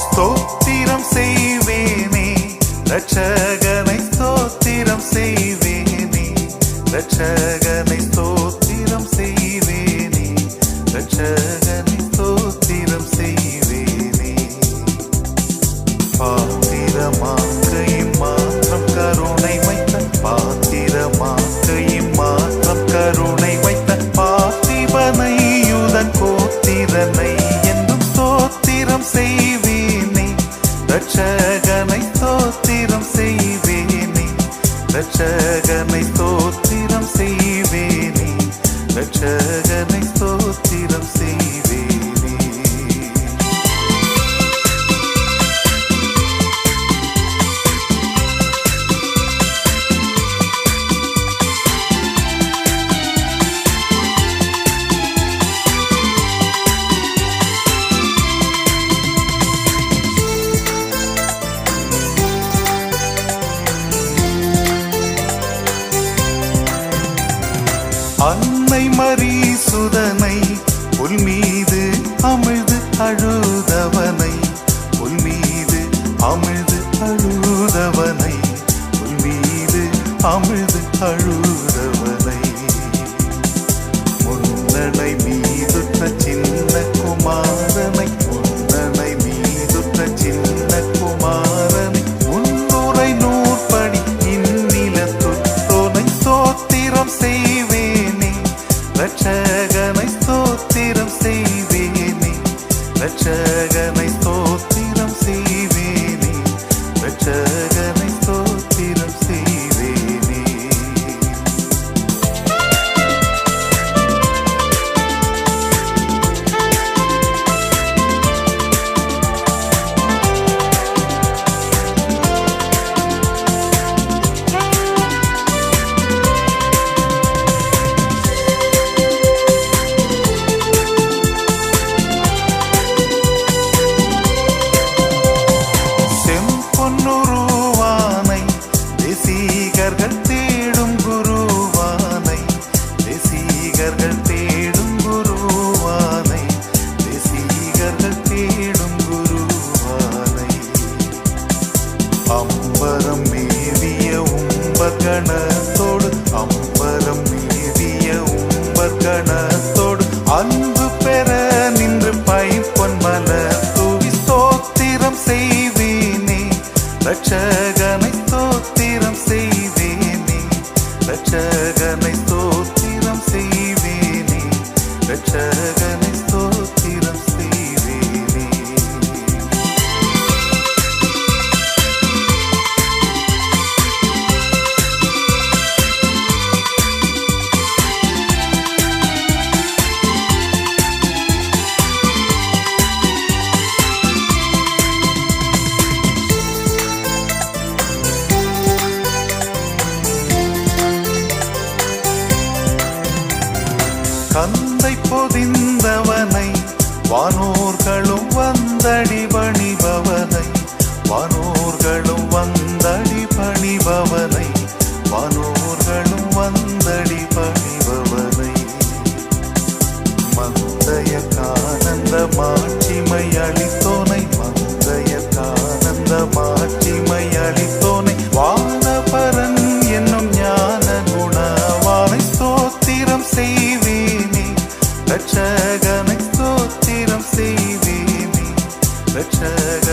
ஸ்தோத்திரம் செய்வேனே ரட்சகனை ஸ்தோத்திரம் செய்வேனே ரட்சகனை ஸ்தோத்திரம் செய்வேனே ரட்சகனை ஸ்தோத்திரம் செய்வேனே பாத்திரமாக்கையும் மாற்றம் கருணை வைத்த பாத்திரமாக்கையும் மாற்றம் கருணை வைத்த பார்த்திபனை யுதன் கோத்திரனை என்றும் ஸ்தோத்திரம் செய்வேனே ரட்சகனை ஸ்தோத்திரம் செய்வேனே ரட்சகனை ஸ்தோத்திரம் செய்வேனே ரட்சகனை ஸ்தோத்திரம் செய்வேனே. அன்னை மரீசுதனை புல் மீது அமிழ்து அழுதவனை புல் மீது அமிழ்து அழுதவனை புல் மீது அமிழ்து அழுதவனை முன்னணை மீதுற்ற சின்ன குமாரனை முன்னணை மீதுற்ற சின்ன குமாரனை முன்னுரை நூற்படி இந்நிலத்துற்றோனை ஸ்தோத்திரம் செய்வேனே ரட்சகனை ஸ்தோத்திரம் செய்வேனே ரட்சகனை ஸ்தோத்திரம் செய்வேனே ரட்சகனை ஸ்தோத்திரம் செய்வேனே. தேசிகர்கள் தேடும் குருவானை தேசிகர்கள் தேடும் குருவானை தேசிகர்கள் தேடும் குருவானை அம்பரம் மேவிய உம்பகணத்தோடு அம்பரம் மேவிய உம்பகணத்தோடு அன்பு பெற நின்று பைப்பொன் மலர் தூவி ஸ்தோத்திரம் செய்வேனே ரட்சகனை ஸ்தோத்திரம் செய்வேனே ரட்சகனை ஸ்தோத்திரம் செய்வேனே ரட்சகனை ஸ்தோத்திரம் செய்வேனே. கந்தை பொதிந்தவனை வானோர்களும் வந்தடி பணிபவனை வானோர்களும் வந்தடி பணிபவனை வானோர்களும் வந்தடி பணிபவனை மந்தைய கானந்த மாட்சிமை அளித்தோனை மந்தைய கானந்த மாட்சிமை அளித்தோனை வானபரன் என்னும் ஞான குணவானை ஸ்தோத்திரம் செய்வேனே ரட்சகனை ஸ்தோத்திரம் செய்வேனே ரட்சக